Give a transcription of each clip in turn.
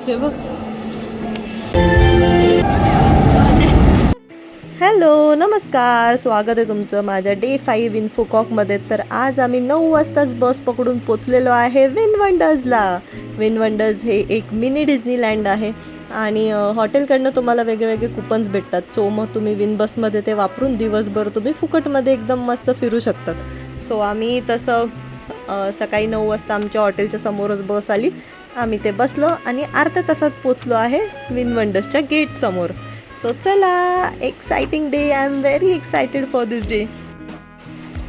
हे बघ. हॅलो नमस्कार, स्वागत आहे तुमचं माझ्या डे 5 इन्फोकॉकमध्ये. तर आज आम्ही 9 वाजताच बस पकडून पोचलेलो आहे विनवंडर्सला. विनवंडर्स हे एक मिनी डिझनीलँड आहे आणि हॉटेलकडनं तुम्हाला वेगवेगळे कुपन्स भेटतात. सो मग तुम्ही विन बसमध्ये ते वापरून दिवसभर तुम्ही फुकटमध्ये एकदम मस्त फिरू शकतात. सो आम्ही तसं सकाळी 9 वाजता आमच्या हॉटेलच्या समोरच बस आली. आम्ही ते बसलो आणि अर्ध्या तासात पोचलो आहे विनवंडर्सच्या गेटसमोर. सो चला, exciting day. I am very excited for this day.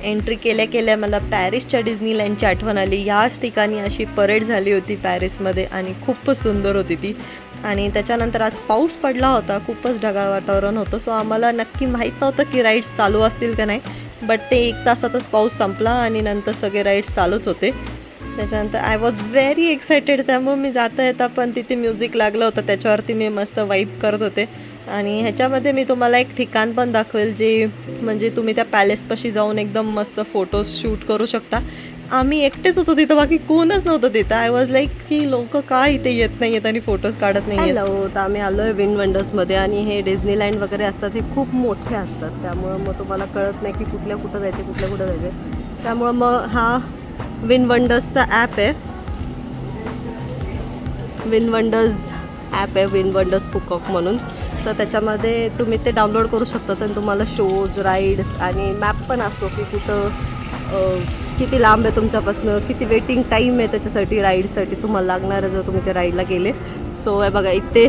Entry केल्या केल्या मला पॅरिसच्या डिझनीलँडची आठवण आली. ह्याच ठिकाणी अशी परेड झाली होती पॅरिसमध्ये आणि खूपच सुंदर होती ती. आणि त्याच्यानंतर आज पाऊस पडला होता, खूपच ढगाळ वातावरण होतं. सो आम्हाला नक्की माहीत नव्हतं की राईड्स चालू असतील का नाही, बट ते 1 तासातच पाऊस संपला आणि नंतर सगळे राईड्स चालूच होते. त्याच्यानंतर आय वॉज व्हेरी एक्सायटेड. त्यामुळे मी जाता येता पण तिथे म्युझिक लागलं होतं, त्याच्यावरती मी मस्त वाईब करत होते. आणि ह्याच्यामध्ये मी तुम्हाला एक ठिकाण पण दाखवेल जे म्हणजे तुम्ही त्या पॅलेसपाशी जाऊन एकदम मस्त फोटोज शूट करू शकता. आम्ही एकटेच होतो तिथं, बाकी कोणच नव्हतं तिथं. आय वॉज लाईक की लोक का इथे येत नाही आहेत आणि फोटोज काढत नाही. हॅलो, तर आम्ही आलो आहे विनवंडर्समध्ये आणि हे डिझनीलँड वगैरे असतात हे खूप मोठे असतात. त्यामुळं मग तुम्हाला कळत नाही की कुठं जायचं कुठं जायचं. त्यामुळं मग हा विनवंडर्सचा ॲप आहे, विनवंडर्स ॲप आहे, विनवंडर्स फुकॉक म्हणून. तर त्याच्यामध्ये तुम्ही ते डाउनलोड करू शकता. तर तुम्हाला शोज, राईड्स आणि मॅप पण असतो की कुठं किती लांब आहे तुमच्यापासनं, किती वेटिंग टाईम आहे त्याच्यासाठी, राईडसाठी तुम्हाला लागणार आहे जर तुम्ही त्या राईडला गेले. सो हे बघा, इथे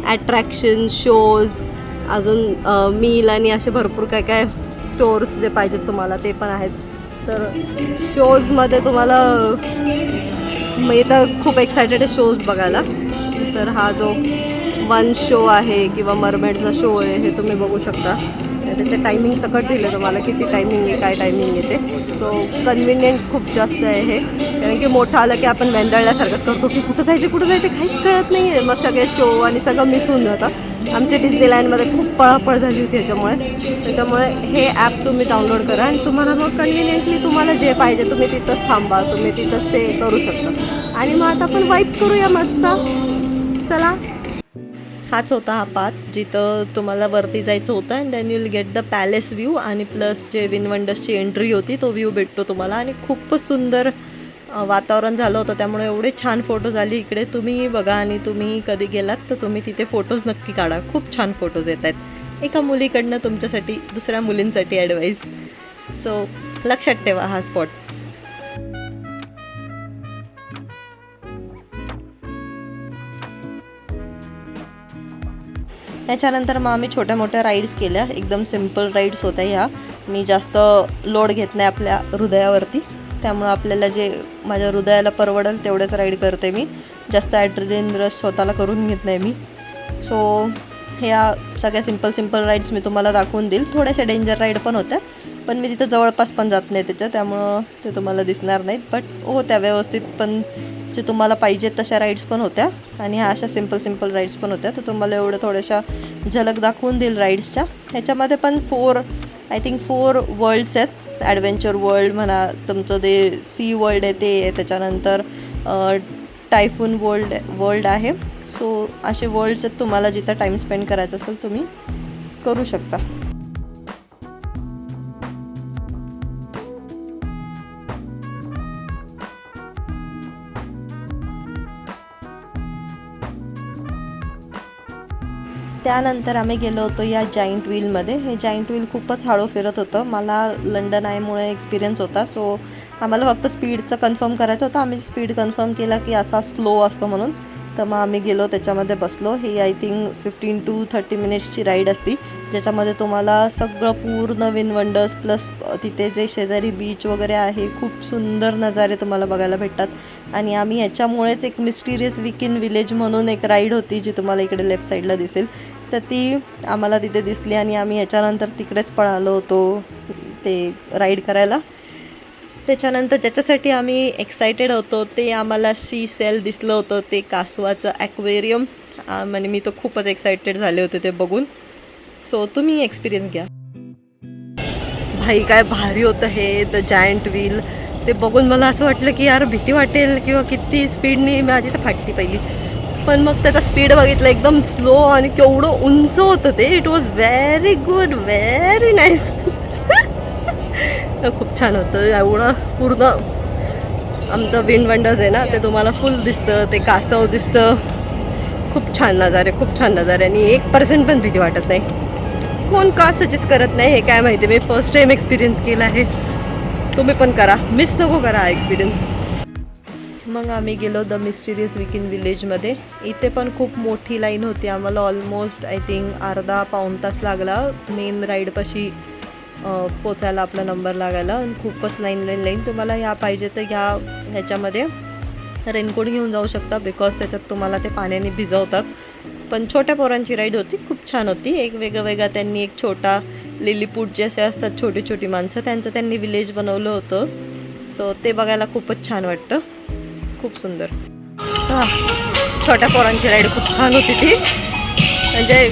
ॲट्रॅक्शन, शोज, अजून मील आणि असे भरपूर काय काय स्टोअर्स जे पाहिजेत तुम्हाला ते पण आहेत. तर शोजमध्ये तुम्हाला मी तर खूप एक्सायटेड आहे शोज बघायला. तर हा जो 1 शो आहे किंवा मरमेडचा शो आहे हे तुम्ही बघू शकता. त्याचे टायमिंग सकट दिले तुम्हाला, किती टायमिंग आहे, काय टायमिंग आहे ते. सो कन्व्हिनियंट खूप जास्त आहे हे, कारण की मोठं आलं की आपण वेंदाळल्यासारखंच करतो की कुठं जायचं काहीच कळत नाही आहे. मग सगळे शो आणि सगळं मिस होऊन जातं. आमच्या डिझनीलँडमध्ये खूप पळापळ झाली होती त्याच्यामुळे हे ॲप तुम्ही डाउनलोड करा आणि तुम्हाला मग कन्व्हिनियंटली तुम्हाला जे पाहिजे तुम्ही तिथंच थांबा, तुम्ही तिथंच ते करू शकता. आणि मग आता आपण वाईप करूया मस्त. चला, हाच होता हा पाथ जिथं तुम्हाला वरती जायचं होतं. And then you'll get the palace view आणि प्लस जे विनवंडर्सची एंट्री होती तो व्ह्यू भेटतो तुम्हाला. आणि खूपच सुंदर वातावरण झालं होतं, त्यामुळे एवढे छान फोटोज आले इकडे. तुम्ही बघा आणि तुम्ही कधी गेलात तर तुम्ही तिथे फोटोज नक्की काढा, खूप छान फोटोज येत आहेत. एका मुलीकडनं तुमच्यासाठी दुसऱ्या मुलींसाठी ॲडवाईस. सो लक्षात ठेवा हा स्पॉट. त्याच्यानंतर मग आम्ही छोट्या मोठ्या राईड्स केल्या, एकदम सिम्पल राईड्स होत्या ह्या. मी जास्त लोड घेत नाही आपल्या हृदयावरती, त्यामुळं आपल्याला जे माझ्या हृदयाला परवडेल तेवढेच राईड करते मी. जास्त ॲड्रेनलिन रश स्वतःला करून घेत नाही मी. सो ह्या सगळ्या सिम्पल राईड्स मी तुम्हाला दाखवून देईल. थोड्याशा डेंजर राईड पण होत्या, पण मी तिथं जवळपास पण जात नाही त्यामुळं ते तुम्हाला दिसणार नाहीत. बट होत्या व्यवस्थित, पण जे तुम्हाला पाहिजे तशा राईड्स पण होत्या आणि ह्या अशा सिम्पल राईड्स पण होत्या. तर तुम्हाला एवढं थोड्याशा झलक दाखवून देईल राईड्सच्या. ह्याच्यामध्ये पण 4 वर्ल्ड्स आहेत. ॲडव्हेंचर वर्ल्ड म्हणा, तुमचं ते सी वर्ल्ड आहे ते, त्याच्यानंतर टायफून वर्ल्ड आहे. सो असे वर्ल्ड्स आहेत, तुम्हाला जिथं टाईम स्पेंड करायचा असेल तुम्ही करू शकता. त्यानंतर आम्ही गेलो होतो या जाईंट व्हीलमध्ये. हे जाईंट व्हील खूपच हळू फिरत होतं. मला लंडन आयमुळे एक्सपिरियन्स होता, सो आम्हाला फक्त स्पीडचं कन्फर्म करायचं होतं. आम्ही स्पीड कन्फर्म केला की असा स्लो असतो म्हणून, तर मग आम्ही गेलो त्याच्यामध्ये बसलो. ही आय थिंक 15 to 30 मिनिट्सची राईड असती, ज्याच्यामध्ये तुम्हाला सगळं पूर्ण विनवंडर्स प्लस तिथे जे शेजारी बीच वगैरे आहे, खूप सुंदर नजारे तुम्हाला बघायला भेटतात. आणि आम्ही ह्याच्यामुळेच एक मिस्टिरियस वीक इन विलेज म्हणून एक राईड होती जी तुम्हाला इकडे लेफ्ट साईडला दिसेल, तर ती आम्हाला तिथे दिसली आणि आम्ही ह्याच्यानंतर तिकडेच पळालो होतो ते राईड करायला. त्याच्यानंतर ज्याच्यासाठी आम्ही एक्सायटेड होतो ते आम्हाला सी सेल दिसलं होतं, ते कासवाचं ॲक्वेरियम. म्हणजे मी तर खूपच एक्सायटेड झाले होते ते बघून. सो तुम्ही एक्सपिरियन्स घ्या. भाई काय भारी होतं हे द जायंट व्हील. ते बघून मला असं वाटलं की यार भीती वाटेल किंवा किती स्पीडनी माझी तर फाटली पहिली. पण मग त्याचा स्पीड बघितलं एकदम स्लो आणि केवढं उंच होतं ते. It was very good, very nice. खूप छान होतं. एवढं पूर्ण आमचं विंड वंडर्स आहे ना, ते तुम्हाला फुल दिसतं, ते कासव दिसतं. खूप छान नजारे, खूप छान नजारे आणि 1% पण भीती वाटत नाही. कोण का सजेस्ट करत नाही हे काय माहिती, मी फर्स्ट टाइम एक्सपिरियन्स केला आहे. तुम्ही पण करा, मिस नको करा हा एक्सपिरियन्स. मग आम्ही गेलो द मिस्टिरियस विकिन विलेजमध्ये. इथे पण खूप मोठी लाईन होती. आम्हाला ऑलमोस्ट आय थिंक अर्धा पाऊण तास लागला मेन राईडपाशी पोचायला, आपला नंबर लागायला. आणि खूपच लाईन तुम्हाला ह्या पाहिजे तर ह्याच्यामध्ये रेनकोट घेऊन जाऊ शकता, बिकॉज त्याच्यात तुम्हाला ते पाण्याने भिजवतात. पण छोट्या पोरांची राईड होती, खूप छान होती. एक वेगळं त्यांनी एक छोटा लिलीपूट जे असे असतात छोटी छोटी माणसं, त्यांचं त्यांनी विलेज बनवलं होतं. सो ते बघायला खूपच छान वाटतं, खूप सुंदर. हां, छोट्या पोरांची राईड खूप छान होती ती. म्हणजे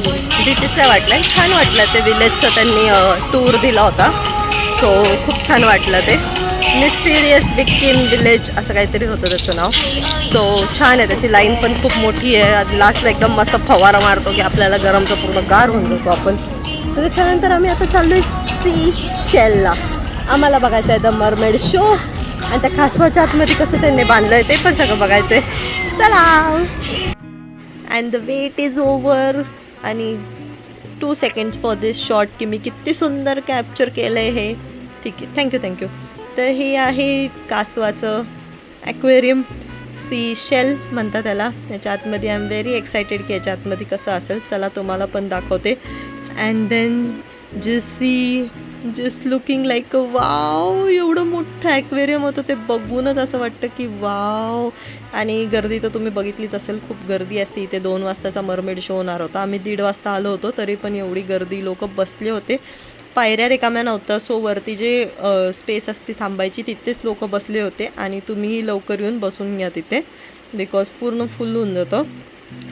भीतीचं वाटलं, छान वाटलं ते विलेजचं त्यांनी टूर दिला होता. सो खूप छान वाटलं ते. मिस्टिरियस विकिन विलेज असं काहीतरी होतं त्याचं नाव. सो छान आहे, त्याची लाईन पण खूप मोठी आहे. लास्टला एकदम मस्त फवारा मारतो की आपल्याला गरमचं पूर्ण गार होऊन जातो आपण. तर त्याच्यानंतर आम्ही आता चाललोय सी शेलला. आम्हाला बघायचं आहे द मरमेड शो आणि त्या कासवाच्या आतमध्ये कसं त्यांनी बांधलंय ते पण सगळं बघायचं आहे. चला. And the wait is over. आणि 2 सेकंड्स फॉर दिस शॉट की मी किती सुंदर कॅप्चर केलं आहे हे. ठीक आहे, थँक्यू. तर हे आहे कासवाचं ॲक्वेरियम, सी शेल म्हणतात त्याला. याच्या आतमध्ये आय एम व्हेरी एक्सायटेड की याच्या आतमध्ये कसं असेल. चला तुम्हाला पण दाखवते. And then just looking like a wow. एवढं मोठं ॲक्वेरियम होतं, ते बघूनच असं वाटतं की वाव. आणि गर्दी तर तुम्ही बघितलीच असेल, खूप गर्दी असते इथे. 2 वाजताचा मरमेड शो होणार होता, आम्ही 1:30 वाजता आलो होतो, तरी पण एवढी गर्दी, लोक बसले होते. पायऱ्या रिकाम्या नव्हत्या. सो वरती जे स्पेस असते थांबायची तिथेच लोक बसले होते. आणि तुम्ही लवकर येऊन बसून घ्या तिथे, बिकॉज पूर्ण फुल होऊन जातं.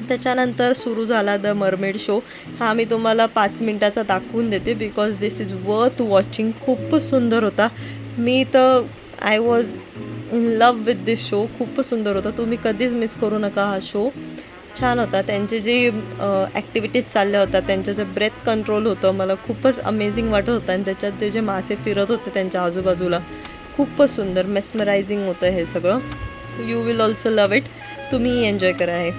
त्याच्यानंतर सुरू झाला द मरमेड शो. हा मी तुम्हाला 5 मिनटाचा दाखवून देते, because this is worth watching. खूपच सुंदर होता. मी तर I was in love with this show. खूपच सुंदर होता, तुम्ही कधीच मिस करू नका हा शो. छान होता. त्यांचे जे ॲक्टिव्हिटीज चालल्या होत्या, त्यांचं जे ब्रेथ कंट्रोल होतं, मला खूपच अमेझिंग वाटत होतं. आणि त्याच्यात जे मासे फिरत होते त्यांच्या आजूबाजूला, खूपच सुंदर, मेस्मरायझिंग होतं हे सगळं. You will also love it. तुम्ही एन्जॉय करा हे.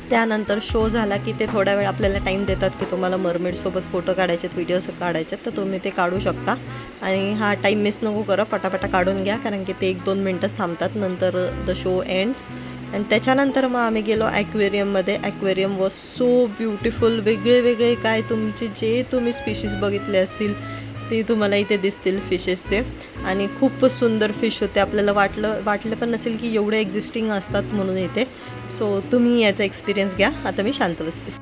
त्यानंतर शो झाला की ते थोडा वेळ आपल्याला टाईम देतात की तुम्हाला मरमेडसोबत फोटो काढायचे आहेत, व्हिडिओज काढायचे आहेत, तर तुम्ही ते काढू शकता. आणि हा टाईम मिस नको करा, पटापटा काढून घ्या, कारण की ते 1-2 मिनटंच थांबतात, नंतर द शो एंड्स. आणि त्याच्यानंतर मग आम्ही गेलो ॲक्वेरियममध्ये. Aquarium was so beautiful. वेगळे काय तुमचे जे तुम्ही स्पीशीज बघितले असतील ते तुम्हाला इथे दिसतील फिशेसचे. आणि खूपच सुंदर फिश होते. आपल्याला वाटलं पण नसेल की एवढे एक्झिस्टिंग असतात म्हणून इथे. सो तुम्ही याचा एक्सपिरियन्स घ्या. आता मी शांत बसते.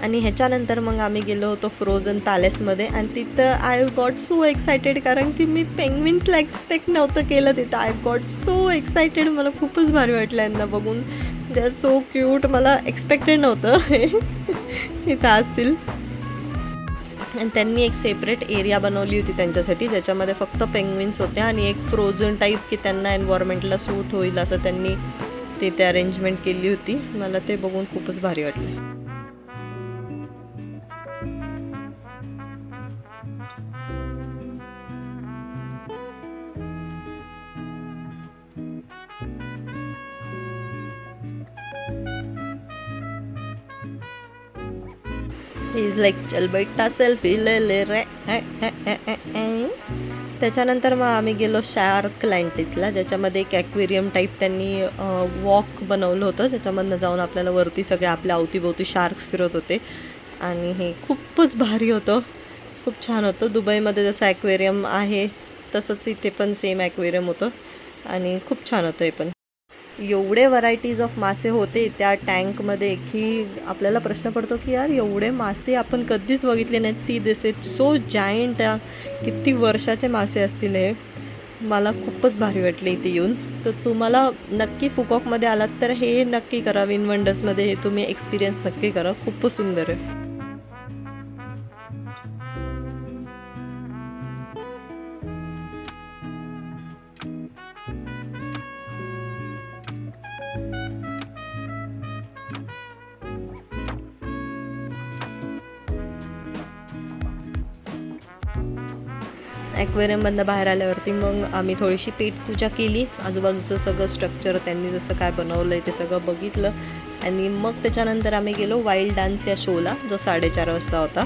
आणि ह्याच्यानंतर मग आम्ही गेलो होतो फ्रोझन पॅलेसमध्ये आणि तिथं आय गॉट सो एक्सायटेड, कारण की मी पेंग्विन्सला एक्सपेक्ट नव्हतं केलं तिथं. आय गॉट सो एक्सायटेड, मला खूपच भारी वाटलं यांना बघून. दे आर सो क्यूट, मला एक्सपेक्टेड नव्हतं हे इथं असतील. आणि त्यांनी एक सेपरेट एरिया बनवली होती त्यांच्यासाठी, ज्याच्यामध्ये फक्त पेंग्विन्स होत्या आणि एक फ्रोझन टाईप की त्यांना एन्व्हायरमेंटला सूट होईल असं त्यांनी तिथे अरेंजमेंट केली होती. मला ते बघून खूपच भारी वाटलं. इज लाईक चल बेटा सेल्फी ले ले रे. त्याच्यानंतर मग आम्ही गेलो शार्क लँटिसला, ज्याच्यामध्ये एक ॲक्वेरियम टाईप त्यांनी वॉक बनवलं होतं, ज्याच्यामधनं जाऊन आपल्याला वरती सगळे आपल्या अवतीभोवती शार्क्स फिरत होते आणि हे खूपच भारी होतं, खूप छान होतं. दुबईमध्ये जसं ॲक्वेरियम आहे तसंच इथे पण सेम ॲक्वेरियम होतं आणि खूप छान होतं हे पण. एवढे व्हरायटीज ऑफ मासे होते त्या टँकमध्ये की आपल्याला प्रश्न पडतो की यार एवढे मासे आपण कधीच बघितले नाहीत. See this is so giant, किती वर्षाचे मासे असतील हे. मला खूपच भारी वाटले इथे येऊन. तर तुम्हाला नक्की फुकॉकमध्ये आलात तर हे नक्की करा, विन वंडर्समध्ये हे तुम्ही एक्सपिरियन्स नक्की करा, खूपच सुंदर आहे. ॲक्वेरियममधनं बाहेर आल्यावरती मग आम्ही थोडीशी पेटपूजा केली. आजूबाजूचं सगळं स्ट्रक्चर त्यांनी जसं काय बनवलं आहे ते सगळं बघितलं आणि मग त्याच्यानंतर आम्ही गेलो वाईल्ड डान्स या शोला, जो 4:30 वाजता होता.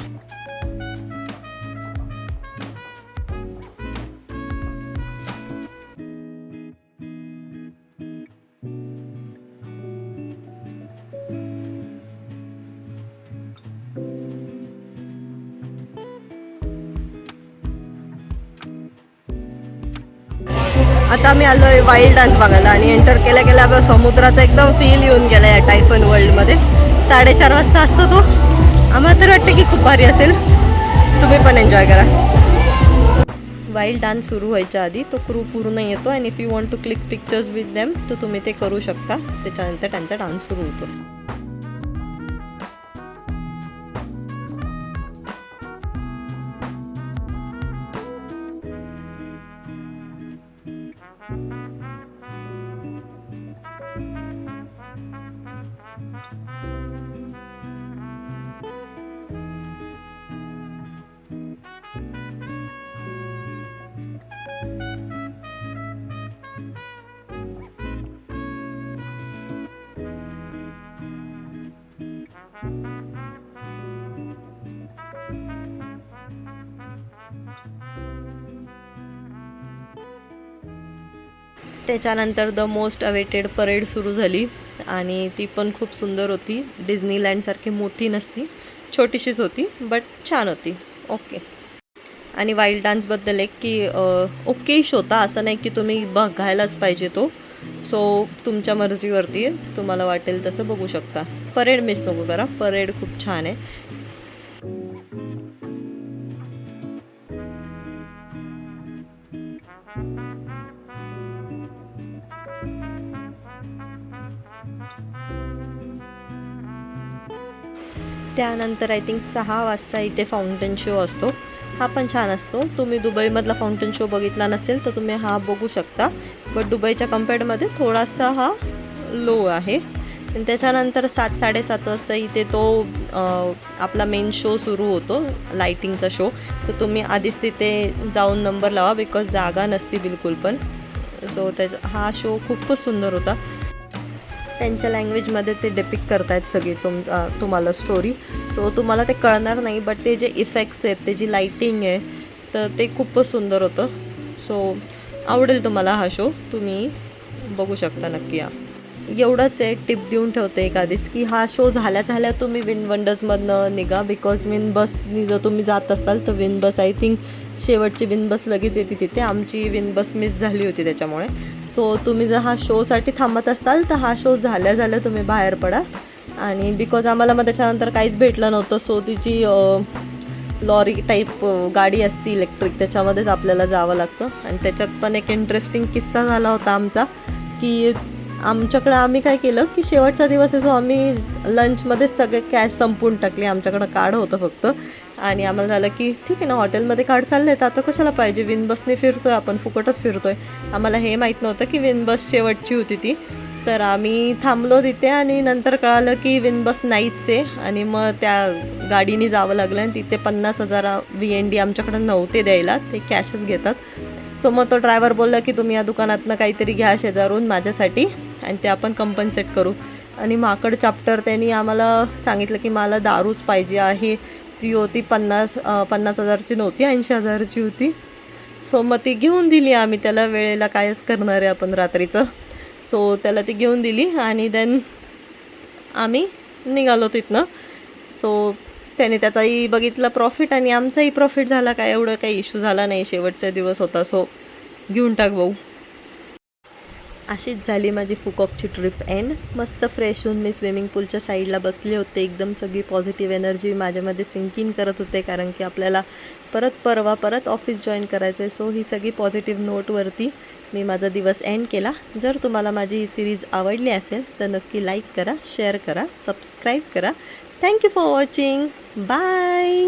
आता आम्ही आलो आहे वाईल्ड डान्स बघायला आणि एंटर केल्या केल्या समुद्राचा एकदम फील येऊन गेला या टायफन वर्ल्डमध्ये. 4:30 वाजता असतो तो. आम्हाला तर वाटतं की खूप भारी असेल, तुम्ही पण एन्जॉय करा. वाईल्ड डान्स सुरू व्हायच्या आधी तो क्रू पूर्ण येतो आणि if you want to click pictures with them तर तुम्ही ते करू शकता. त्याच्यानंतर त्यांचा डान्स सुरू होतो. त्याच्यानंतर द मोस्ट अवेटेड परेड सुरू झाली आणि ती पण खूप सुंदर होती. डिझनीलँडसारखी मोठी नसती, छोटीशीच होती, बट छान होती. ओके. आणि वाईल्ड डान्सबद्दल एक की ओकेश होता, असं नाही की तुम्ही बघायलाच पाहिजे तो. सो तुमच्या मर्जीवरती आहे, तुम्हाला वाटेल तसं बघू शकता. परेड मिस नको करा, परेड खूप छान आहे. त्यानंतर आय थिंक 6 वाजता इथे फाउंटन शो असतो. हा पण छान असतो. तुम्ही दुबईमधला फाउंटन शो बघितला नसेल तर तुम्ही हा बघू शकता, बट दुबईच्या कम्पेअरमध्ये थोडासा हा लो आहे. आणि त्याच्यानंतर 7-7:30 वाजता इथे तो आपला मेन शो सुरू होतो, लाईटिंगचा शो. तर तुम्ही आधीच तिथे जाऊन नंबर लावा, बिकॉज जागा नसती बिलकुल पण. सो हा शो खूपच सुंदर होता. त्यांच्या लँग्वेजमध्ये ते डिपिक्ट करतायत सगळी तुम्हाला स्टोरी. सो तुम्हाला ते कळणार नाही, बट ते जे इफेक्ट्स आहेत, ते जी लाईटिंग आहे, तर ते खूपच सुंदर होतं. सो आवडेल तुम्हाला हा शो, तुम्ही बघू शकता नक्की. एवढंच आहे, टिप देऊन ठेवते एक आधीच की हा शो झाल्या तुम्ही विन वंडर्समधनं निघा, बिकॉज विन बसनी जर तुम्ही जात असाल तर विन बस आय थिंक शेवटची विन बस लगेच येते तिथे. आमची विन बस मिस झाली होती त्याच्यामुळे. सो तुम्ही जर हा शोसाठी थांबत असाल तर हा शो झाल्या तुम्ही बाहेर पडा, आणि बिकॉज आम्हाला मग त्याच्यानंतर काहीच भेटलं नव्हतं, सो तिची लॉरी टाईप गाडी असते इलेक्ट्रिक, त्याच्यामध्येच आपल्याला जावं लागतं. आणि त्याच्यात पण एक इंटरेस्टिंग किस्सा झाला होता आमचा, की आमच्याकडं आम्ही काय केलं की शेवटचा दिवस आहे, सो आम्ही लंचमध्येच सगळे कॅश संपवून टाकली. आमच्याकडं कार्ड होतं फक्त, आणि आम्हाला झालं की ठीक आहे ना, हॉटेलमध्ये कार्ड चाललं आहे तर आता कशाला पाहिजे, विनबसने फिरतो आहे आपण, फुकटच फिरतो आहे. आम्हाला हे माहीत नव्हतं की विनबस शेवटची होती ती. तर आम्ही थांबलो तिथे आणि नंतर कळालं की विनबस नाहीच आहे. आणि मग त्या गाडीने जावं लागलं आणि तिथे 50,000 VND आमच्याकडं नव्हते द्यायला, ते कॅशच घेतात. सो मग तो ड्रायव्हर बोलला की तुम्ही या दुकानातनं काहीतरी घ्या शेजारून माझ्यासाठी आणि ते आपण कंपन्सेट करू. आणि माकड चॅप्टर त्यांनी आम्हाला सांगितलं की मला दारूच पाहिजे आहे. ती होती 50,000ची नव्हती, 80,000ची होती. सो मग ती घेऊन दिली आम्ही त्याला, वेळेला कायच करणार आहे आपण रात्रीचं. सो त्याला ती घेऊन दिली आणि देन आम्ही निघालो तिथनं. सो त्याने त्याचाही बघितला प्रॉफिट आणि आमचाही प्रॉफिट झाला, काय एवढं काही इश्यू झाला नाही. शेवटचा दिवस होता, सो घेऊन टाक भाऊ. अशीच झाली माझी फुकॉकची ट्रिप एंड. मस्त फ्रेश होऊन मी स्विमिंग पूलच्या साईडला बसले होते. एकदम सगळी पॉझिटिव्ह एनर्जी माझ्यामध्ये सिंक इन करत होते, कारण की आपल्याला परत ऑफिस जॉईन करायचं आहे. सो ही सगळी पॉझिटिव्ह नोटवरती मी माझा दिवस एंड केला. जर तुम्हाला माझी ही सिरीज आवडली असेल तर नक्की लाईक करा, शेअर करा, सबस्क्राईब करा. Thank you for watching. बाय.